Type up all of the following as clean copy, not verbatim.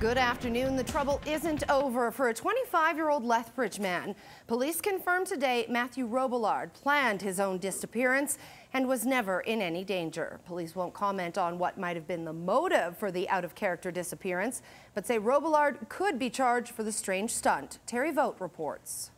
Good afternoon. The trouble isn't over for a 25-year-old Lethbridge man. Police confirmed today Matthew Robillard planned his own disappearance and was never in any danger. Police won't comment on what might have been the motive for the out-of-character disappearance, but say Robillard could be charged for the strange stunt. Terry Vogt reports.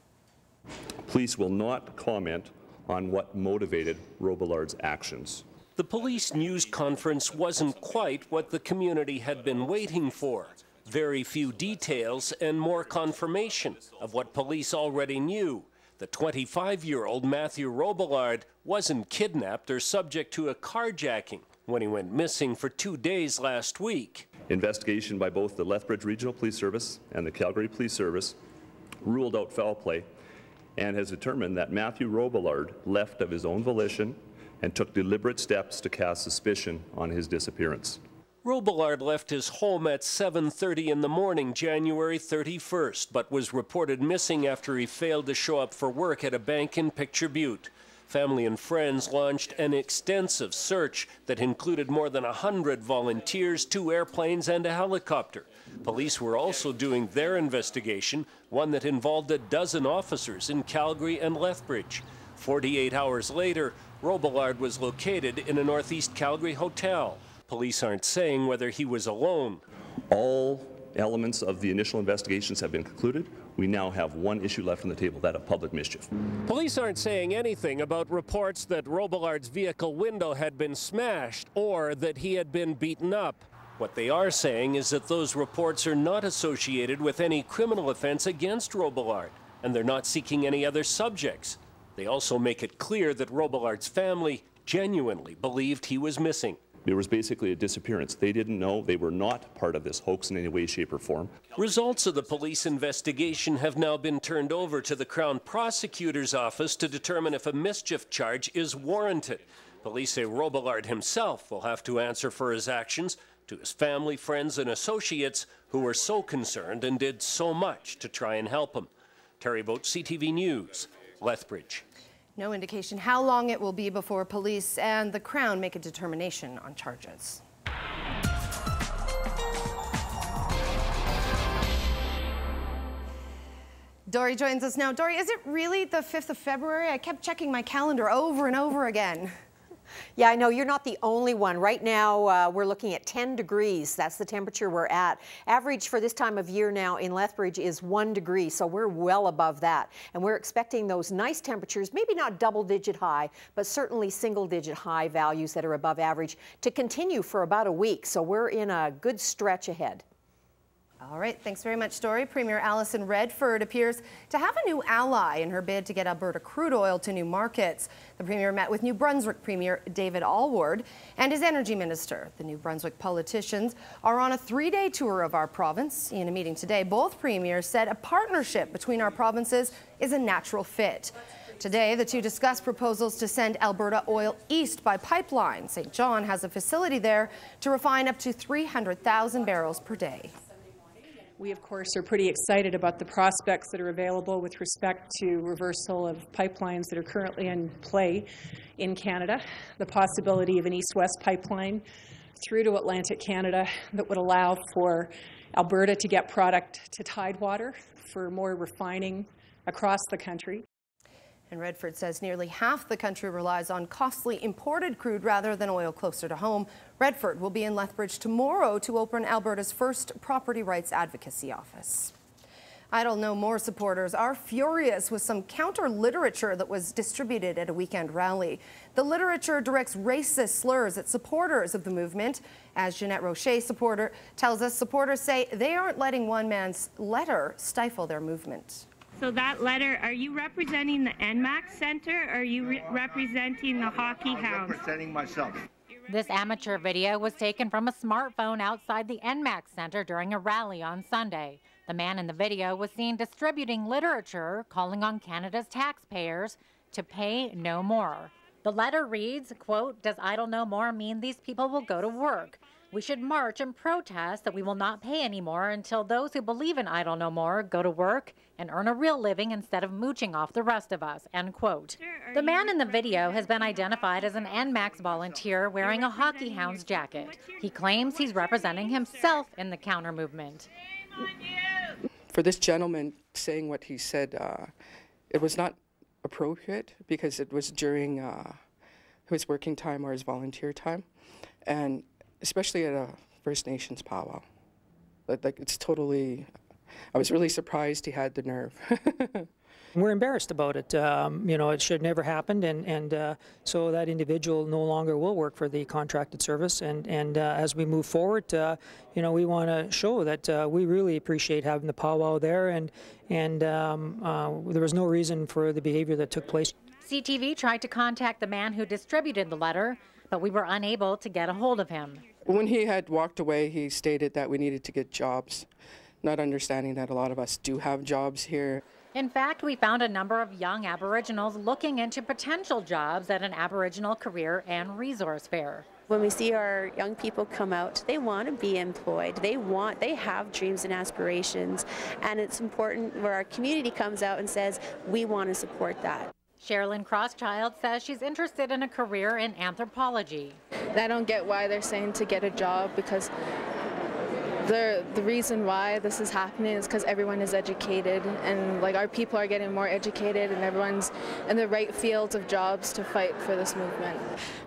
Police will not comment on what motivated Robillard's actions. The police news conference wasn't quite what the community had been waiting for. Very few details and more confirmation of what police already knew. The 25-year-old Matthew Robillard wasn't kidnapped or subject to a carjacking when he went missing for 2 days last week. Investigation by both the Lethbridge Regional Police Service and the Calgary Police Service ruled out foul play and has determined that Matthew Robillard left of his own volition and took deliberate steps to cast suspicion on his disappearance. Robillard left his home at 7:30 in the morning, January 31st, but was reported missing after he failed to show up for work at a bank in Picture Butte. Family and friends launched an extensive search that included more than 100 volunteers, 2 airplanes, and a helicopter. Police were also doing their investigation, one that involved a dozen officers in Calgary and Lethbridge. 48 hours later, Robillard was located in a northeast Calgary hotel. Police aren't saying whether he was alone. All elements of the initial investigations have been concluded. We now have one issue left on the table, that of public mischief. Police aren't saying anything about reports that Robillard's vehicle window had been smashed or that he had been beaten up. What they are saying is that those reports are not associated with any criminal offense against Robillard, and they're not seeking any other subjects. They also make it clear that Robillard's family genuinely believed he was missing. There was basically a disappearance. They didn't know. They were not part of this hoax in any way, shape, or form. Results of the police investigation have now been turned over to the Crown Prosecutor's Office to determine if a mischief charge is warranted. Police say Robillard himself will have to answer for his actions to his family, friends, and associates who were so concerned and did so much to try and help him. Terry Vogt, CTV News, Lethbridge. No indication how long it will be before police and the Crown make a determination on charges. Dory joins us now. Dory, is it really the 5th of February? I kept checking my calendar over and over again. Yeah, I know you're not the only one. Right now, we're looking at 10 degrees. That's the temperature we're at. Average for this time of year now in Lethbridge is 1 degree, so we're well above that. And we're expecting those nice temperatures, maybe not double-digit high, but certainly single-digit high values that are above average to continue for about a week. So we're in a good stretch ahead. All right, thanks very much, Dory. Premier Alison Redford appears to have a new ally in her bid to get Alberta crude oil to new markets. The Premier met with New Brunswick Premier David Alward and his Energy Minister. The New Brunswick politicians are on a 3-day tour of our province. In a meeting today, both premiers said a partnership between our provinces is a natural fit. Today, the two discussed proposals to send Alberta oil east by pipeline. St. John has a facility there to refine up to 300,000 barrels per day. We, of course, are pretty excited about the prospects that are available with respect to reversal of pipelines that are currently in play in Canada. The possibility of an east-west pipeline through to Atlantic Canada that would allow for Alberta to get product to Tidewater for more refining across the country. And Redford says nearly half the country relies on costly imported crude rather than oil closer to home. Redford will be in Lethbridge tomorrow to open Alberta's first property rights advocacy office. Idle No More supporters are furious with some counter-literature that was distributed at a weekend rally. The literature directs racist slurs at supporters of the movement. As Jeanette Rocher supporter tells us, supporters say they aren't letting one man's letter stifle their movement. So that letter, are you representing the NMAX Center or are you representing the Hockey Hounds? Representing myself. This amateur video was taken from a smartphone outside the NMAX Center during a rally on Sunday. The man in the video was seen distributing literature calling on Canada's taxpayers to pay no more. The letter reads, quote, "Does idle no more mean these people will go to work? We should march and protest that we will not pay anymore until those who believe in Idle No More go to work and earn a real living instead of mooching off the rest of us, end quote. The man in the video has been identified as an NMAX volunteer wearing a Hockey Hounds jacket. He claims he's representing himself in the counter movement. For this gentleman saying what he said, it was not appropriate because it was during his working time or his volunteer time, and especially at a First Nations powwow. Like it's totally, I was really surprised he had the nerve. We're embarrassed about it. You know, it should never happened, and so that individual no longer will work for the contracted service. And as we move forward, you know, we want to show that we really appreciate having the powwow there, and there was no reason for the behavior that took place. CTV tried to contact the man who distributed the letter, but we were unable to get a hold of him. When he had walked away, he stated that we needed to get jobs, not understanding that a lot of us do have jobs here. In fact, we found a number of young Aboriginals looking into potential jobs at an Aboriginal career and resource fair. When we see our young people come out, they want to be employed. They have dreams and aspirations, and it's important where our community comes out and says, we want to support that. Sherilyn Crosschild says she's interested in a career in anthropology. I don't get why they're saying to get a job, because the reason why this is happening is because everyone is educated, and like our people are getting more educated, and everyone's in the right fields of jobs to fight for this movement.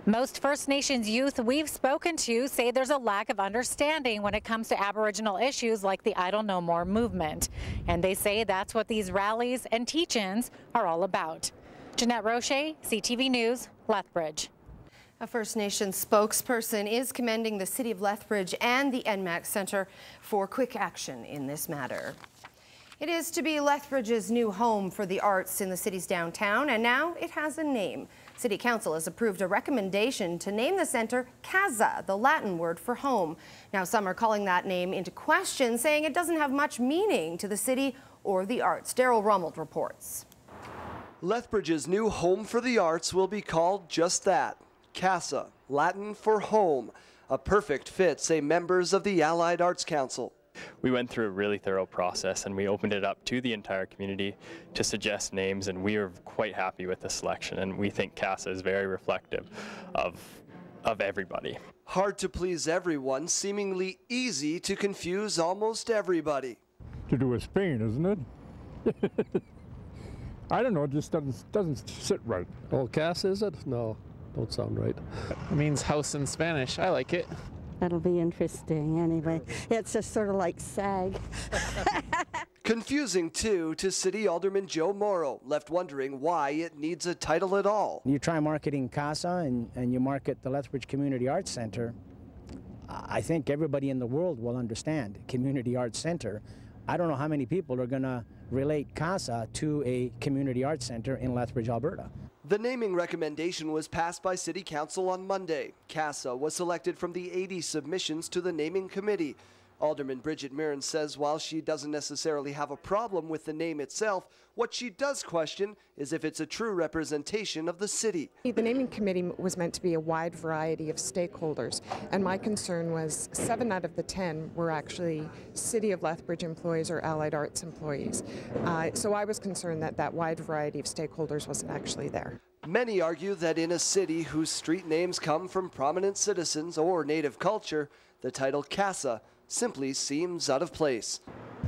Most First Nations youth we've spoken to say there's a lack of understanding when it comes to Aboriginal issues like the Idle No More movement, and they say that's what these rallies and teach-ins are all about. Jeanette Roche, CTV News, Lethbridge. A First Nations spokesperson is commending the City of Lethbridge and the NMAX Centre for quick action in this matter. It is to be Lethbridge's new home for the arts in the city's downtown, and now it has a name. City Council has approved a recommendation to name the centre Casa, the Latin word for home. Now some are calling that name into question, saying it doesn't have much meaning to the city or the arts. Daryl Rummelt reports. Lethbridge's new home for the arts will be called just that, Casa, Latin for home. A perfect fit, say members of the Allied Arts Council. We went through a really thorough process, and we opened it up to the entire community to suggest names, and we are quite happy with the selection, and we think Casa is very reflective of everybody. Hard to please everyone, seemingly easy to confuse almost everybody. To do with Spain, isn't it? I don't know, it just doesn't sit right. Oh, Casa, is it? No, don't sound right. It means house in Spanish. I like it. That'll be interesting anyway. It's just sort of like SAG. Confusing, too, to City Alderman Joe Morrow, left wondering why it needs a title at all. You try marketing Casa and you market the Lethbridge Community Arts Center, I think everybody in the world will understand Community Arts Center. I don't know how many people are going to relate Casa to a community arts center in Lethbridge, Alberta. The naming recommendation was passed by City Council on Monday. Casa was selected from the 80 submissions to the naming committee. Alderman Bridget Mirren says while she doesn't necessarily have a problem with the name itself, what she does question is if it's a true representation of the city. The naming committee was meant to be a wide variety of stakeholders, and my concern was 7 out of the 10 were actually City of Lethbridge employees or Allied Arts employees. So I was concerned that that wide variety of stakeholders wasn't actually there. Many argue that in a city whose street names come from prominent citizens or native culture, the title Casa simply seems out of place.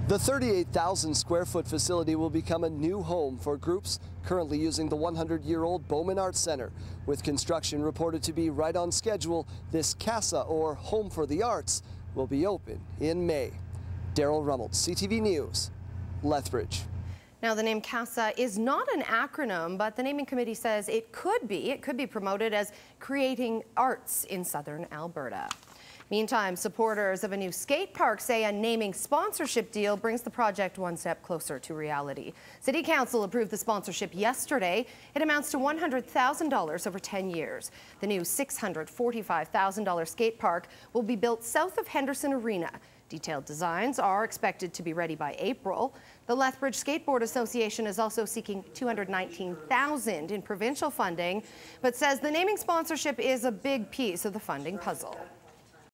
The 38,000 square foot facility will become a new home for groups currently using the 100-year-old Bowman Arts Center. With construction reported to be right on schedule, this Casa, or Home for the Arts, will be open in May. Daryl Rummelt, CTV News, Lethbridge. Now, the name Casa is not an acronym, but the naming committee says it could be promoted as creating arts in southern Alberta. Meantime, supporters of a new skate park say a naming sponsorship deal brings the project one step closer to reality. City Council approved the sponsorship yesterday. It amounts to $100,000 over 10 years. The new $645,000 skate park will be built south of Henderson Arena. Detailed designs are expected to be ready by April. The Lethbridge Skateboard Association is also seeking $219,000 in provincial funding, but says the naming sponsorship is a big piece of the funding puzzle.